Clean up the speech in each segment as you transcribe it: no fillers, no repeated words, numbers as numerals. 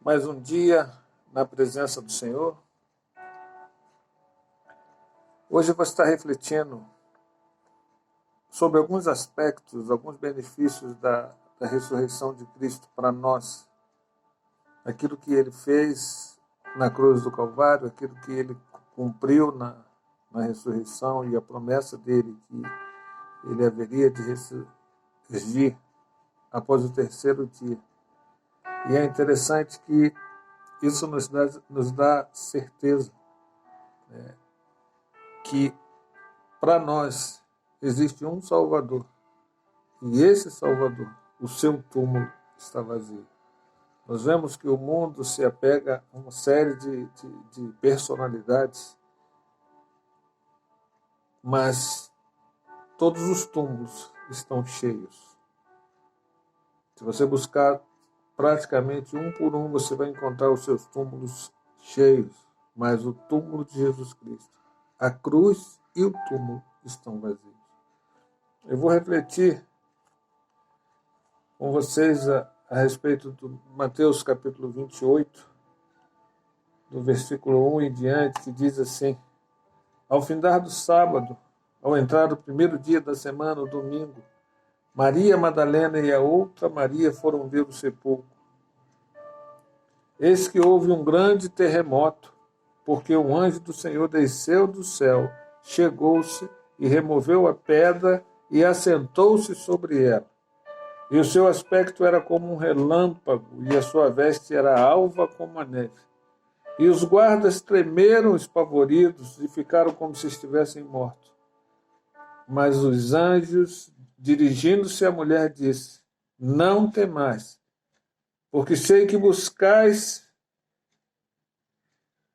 mais um dia na presença do Senhor. Hoje eu vou estar refletindo sobre alguns aspectos, alguns benefícios da ressurreição de Cristo para nós. Aquilo que Ele fez na cruz do Calvário, aquilo que Ele cumpriu na ressurreição e a promessa dEle que Ele haveria de ressurgir após o terceiro dia. E é interessante que isso nos dá certeza, que para nós existe um Salvador. E esse Salvador, o seu túmulo está vazio. Nós vemos que o mundo se apega a uma série de personalidades, mas todos os túmulos estão cheios. Se você buscar praticamente um por um, você vai encontrar os seus túmulos cheios, mas o túmulo de Jesus Cristo, a cruz e o túmulo estão vazios. Eu vou refletir com vocês a respeito do Mateus capítulo 28, do versículo 1 em diante, que diz assim: Ao findar do sábado, ao entrar o primeiro dia da semana, o domingo, Maria Madalena e a outra Maria foram ver o sepulcro. Eis que houve um grande terremoto, porque um anjo do Senhor desceu do céu, chegou-se e removeu a pedra e assentou-se sobre ela. E o seu aspecto era como um relâmpago, e a sua veste era alva como a neve. E os guardas tremeram espavoridos e ficaram como se estivessem mortos. Mas os anjos, dirigindo-se à mulher, disse: Não temais, porque sei que buscais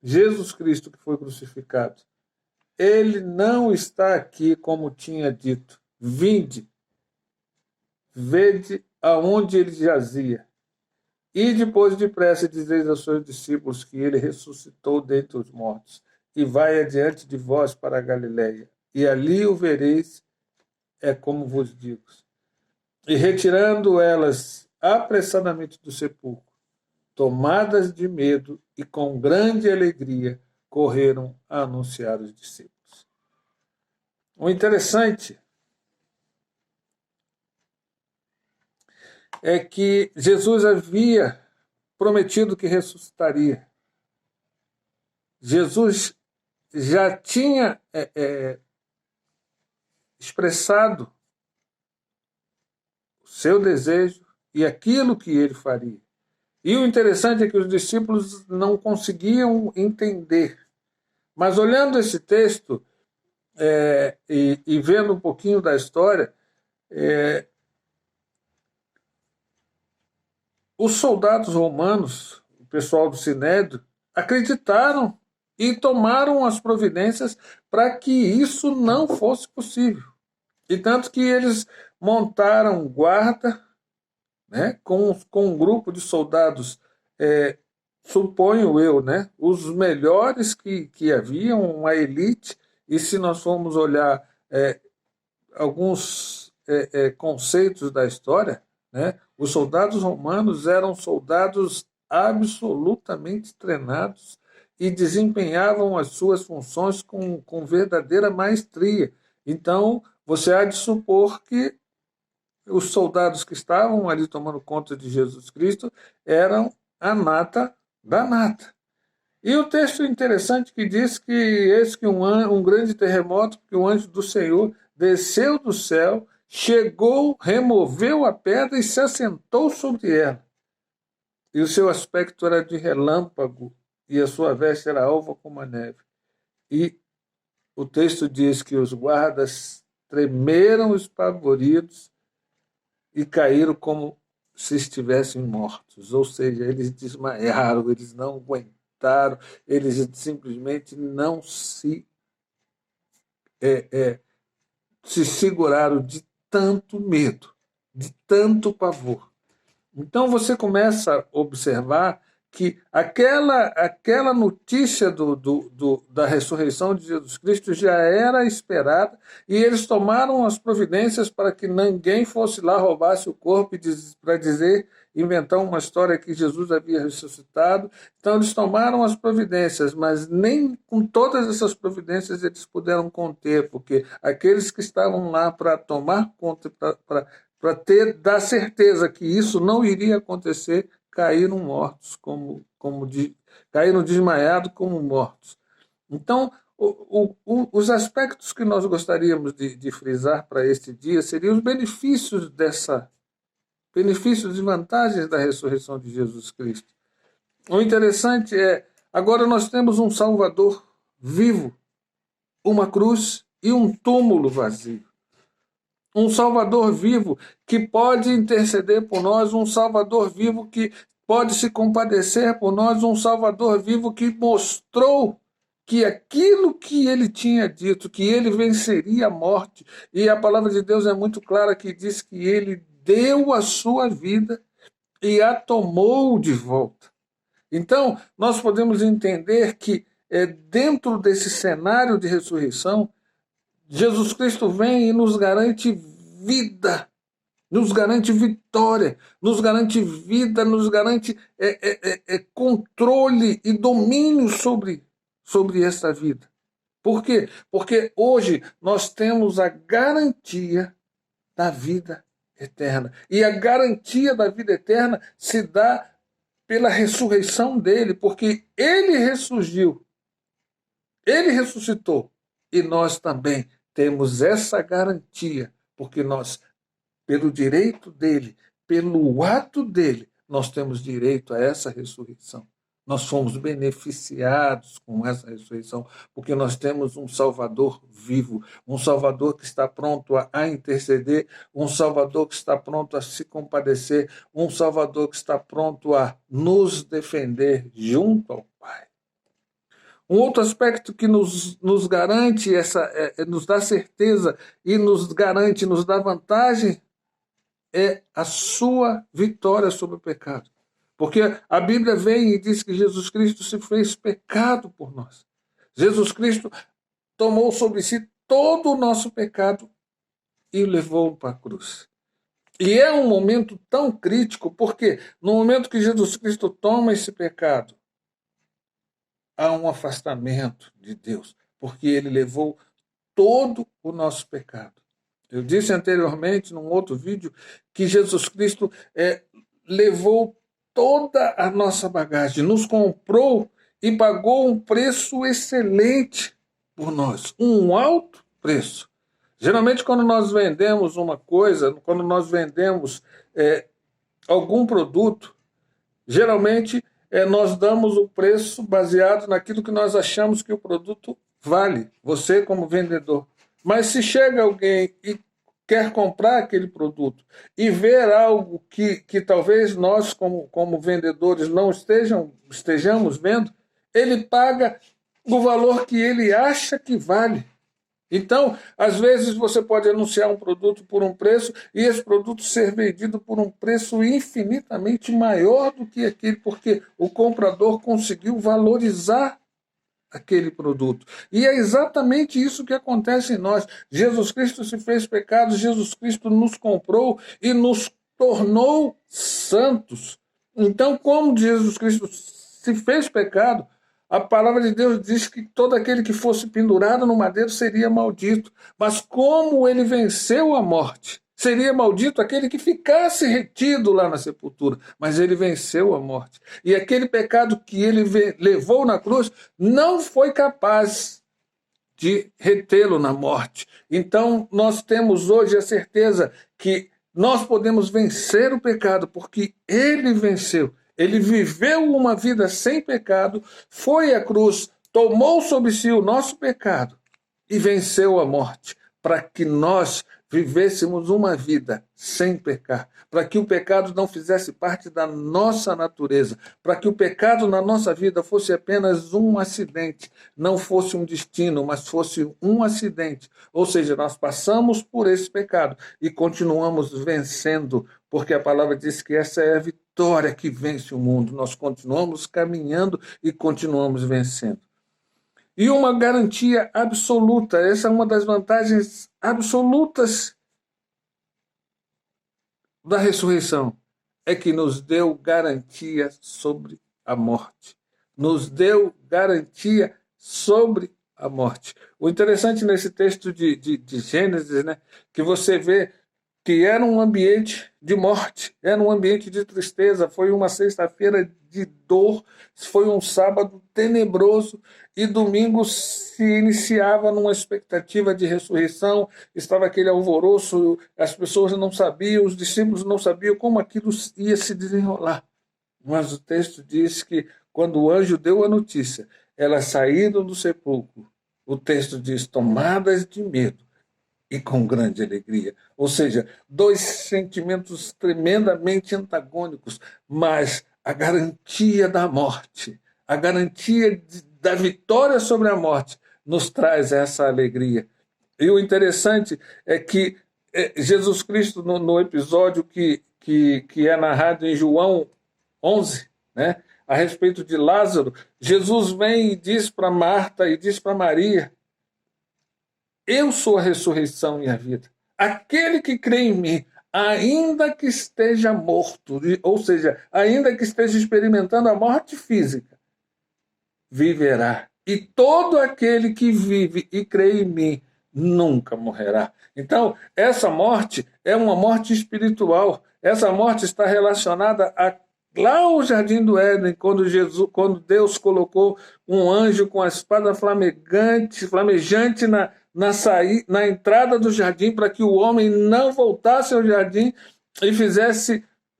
Jesus Cristo que foi crucificado. Ele não está aqui como tinha dito. Vinde, vede aonde ele jazia. E depois depressa dizeis aos seus discípulos que ele ressuscitou dentre os mortos, e vai adiante de vós para a Galileia. E ali o vereis, é como vos digo. E retirando elas apressadamente do sepulcro, tomadas de medo e com grande alegria, correram a anunciar os discípulos. O interessante é que Jesus havia prometido que ressuscitaria. Jesus já tinha expressado o seu desejo e aquilo que ele faria. E o interessante é que os discípulos não conseguiam entender. Mas olhando esse texto e vendo um pouquinho da história, os soldados romanos, o pessoal do Sinédrio, acreditaram e tomaram as providências para que isso não fosse possível. E tanto que eles montaram guarda, com um grupo de soldados, suponho eu, os melhores que haviam, uma elite. E se nós formos olhar alguns conceitos da história, os soldados romanos eram soldados absolutamente treinados e desempenhavam as suas funções com verdadeira maestria. Então, você há de supor que os soldados que estavam ali tomando conta de Jesus Cristo eram a nata da nata. E o texto interessante que diz que eis que um grande terremoto, que o anjo do Senhor desceu do céu, chegou, removeu a pedra e se assentou sobre ela. E o seu aspecto era de relâmpago, e a sua veste era alva como a neve. E o texto diz que os guardas tremeram espavoridos e caíram como se estivessem mortos. Ou seja, eles desmaiaram, eles não aguentaram, eles simplesmente não se seguraram de tanto medo, de tanto pavor. Então você começa a observar que aquela notícia da ressurreição de Jesus Cristo já era esperada, e eles tomaram as providências para que ninguém fosse lá roubasse o corpo para dizer inventar uma história que Jesus havia ressuscitado. Então eles tomaram as providências, mas nem com todas essas providências eles puderam conter, porque aqueles que estavam lá para tomar conta, para dar certeza que isso não iria acontecer, caíram mortos, caíram desmaiados como mortos. Então, os aspectos que nós gostaríamos de frisar para este dia seriam os benefícios e vantagens da ressurreição de Jesus Cristo. O interessante é, agora nós temos um Salvador vivo, uma cruz e um túmulo vazio. Um Salvador vivo que pode interceder por nós, um Salvador vivo que pode se compadecer por nós, um Salvador vivo que mostrou que aquilo que ele tinha dito, que ele venceria a morte, e a palavra de Deus é muito clara que diz que ele deu a sua vida e a tomou de volta. Então, nós podemos entender que dentro desse cenário de ressurreição, Jesus Cristo vem e nos garante vida, nos garante vitória, nos garante vida, nos garante controle e domínio sobre essa vida. Por quê? Porque hoje nós temos a garantia da vida eterna. E a garantia da vida eterna se dá pela ressurreição dele, porque ele ressurgiu, ele ressuscitou, e nós também temos essa garantia, porque nós, pelo direito dele, pelo ato dele, nós temos direito a essa ressurreição. Nós fomos beneficiados com essa ressurreição, porque nós temos um Salvador vivo, um Salvador que está pronto a interceder, um Salvador que está pronto a se compadecer, um Salvador que está pronto a nos defender junto ao Pai. Um outro aspecto que nos garante, nos dá certeza e nos garante, nos dá vantagem, é a sua vitória sobre o pecado. Porque a Bíblia vem e diz que Jesus Cristo se fez pecado por nós. Jesus Cristo tomou sobre si todo o nosso pecado e o levou para a cruz. E é um momento tão crítico, porque no momento que Jesus Cristo toma esse pecado, há um afastamento de Deus, porque ele levou todo o nosso pecado. Eu disse anteriormente, num outro vídeo, que Jesus Cristo levou toda a nossa bagagem, nos comprou e pagou um preço excelente por nós, um alto preço. Geralmente, quando nós vendemos uma coisa, quando nós vendemos algum produto, geralmente nós damos o preço baseado naquilo que nós achamos que o produto vale, você como vendedor. Mas se chega alguém e quer comprar aquele produto e ver algo que talvez nós, como vendedores, não estejamos vendo, ele paga o valor que ele acha que vale. Então, às vezes você pode anunciar um produto por um preço e esse produto ser vendido por um preço infinitamente maior do que aquele, porque o comprador conseguiu valorizar aquele produto. E é exatamente isso que acontece em nós. Jesus Cristo se fez pecado, Jesus Cristo nos comprou e nos tornou santos. Então, como Jesus Cristo se fez pecado, a palavra de Deus diz que todo aquele que fosse pendurado no madeiro seria maldito. Mas como ele venceu a morte, seria maldito aquele que ficasse retido lá na sepultura. Mas ele venceu a morte. E aquele pecado que ele levou na cruz não foi capaz de retê-lo na morte. Então nós temos hoje a certeza que nós podemos vencer o pecado, porque ele venceu. Ele viveu uma vida sem pecado, foi à cruz, tomou sobre si o nosso pecado e venceu a morte, para que nós vivêssemos uma vida sem pecar, para que o pecado não fizesse parte da nossa natureza, para que o pecado na nossa vida fosse apenas um acidente, não fosse um destino, mas fosse um acidente. Ou seja, nós passamos por esse pecado e continuamos vencendo, porque a palavra diz que essa é a vitória que vence o mundo. Nós continuamos caminhando e continuamos vencendo. E uma garantia absoluta, essa é uma das vantagens absolutas da ressurreição, é que nos deu garantia sobre a morte. Nos deu garantia sobre a morte. O interessante nesse texto de Gênesis, né, que você vê que era um ambiente de morte, era um ambiente de tristeza, foi uma sexta-feira de dor, foi um sábado tenebroso, e domingo se iniciava numa expectativa de ressurreição, estava aquele alvoroço, as pessoas não sabiam, os discípulos não sabiam como aquilo ia se desenrolar. Mas o texto diz que quando o anjo deu a notícia, elas saíram do sepulcro, o texto diz, tomadas de medo, e com grande alegria. Ou seja, dois sentimentos tremendamente antagônicos, mas a garantia da morte, a garantia da vitória sobre a morte, nos traz essa alegria. E o interessante é que Jesus Cristo, no episódio que é narrado em João 11, né, a respeito de Lázaro, Jesus vem e diz para Marta e diz para Maria: eu sou a ressurreição e a vida. Aquele que crê em mim, ainda que esteja morto, ou seja, ainda que esteja experimentando a morte física, viverá. E todo aquele que vive e crê em mim nunca morrerá. Então, essa morte é uma morte espiritual. Essa morte está relacionada a lá ao Jardim do Éden, quando Deus colocou um anjo com a espada flamejante na entrada do jardim, para que o homem não voltasse ao jardim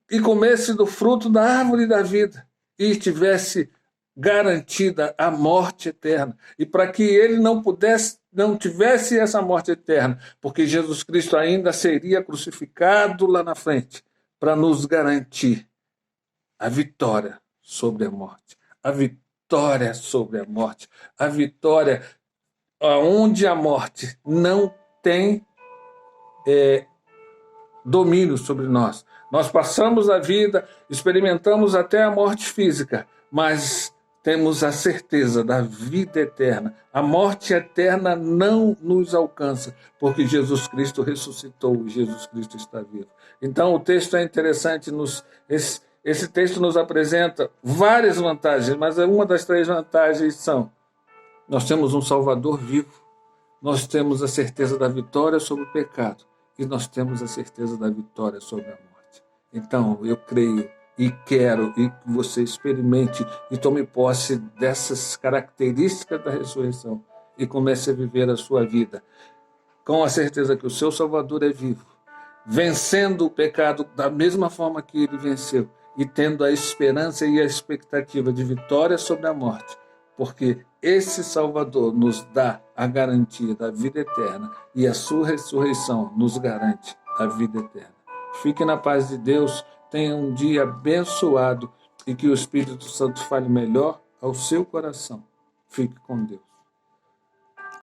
e comesse do fruto da árvore da vida e tivesse garantida a morte eterna. E para que ele não tivesse essa morte eterna, porque Jesus Cristo ainda seria crucificado lá na frente para nos garantir a vitória sobre a morte, a vitória sobre a morte, a vitória onde a morte não tem domínio sobre nós. Nós passamos a vida, experimentamos até a morte física, mas temos a certeza da vida eterna. A morte eterna não nos alcança, porque Jesus Cristo ressuscitou, Jesus Cristo está vivo. Então o texto é interessante, esse texto nos apresenta várias vantagens, mas uma das três vantagens são: nós temos um Salvador vivo, nós temos a certeza da vitória sobre o pecado e nós temos a certeza da vitória sobre a morte. Então, eu creio e quero que você experimente e tome posse dessas características da ressurreição e comece a viver a sua vida com a certeza que o seu Salvador é vivo, vencendo o pecado da mesma forma que ele venceu e tendo a esperança e a expectativa de vitória sobre a morte, porque esse Salvador nos dá a garantia da vida eterna e a sua ressurreição nos garante a vida eterna. Fique na paz de Deus, tenha um dia abençoado e que o Espírito Santo fale melhor ao seu coração. Fique com Deus.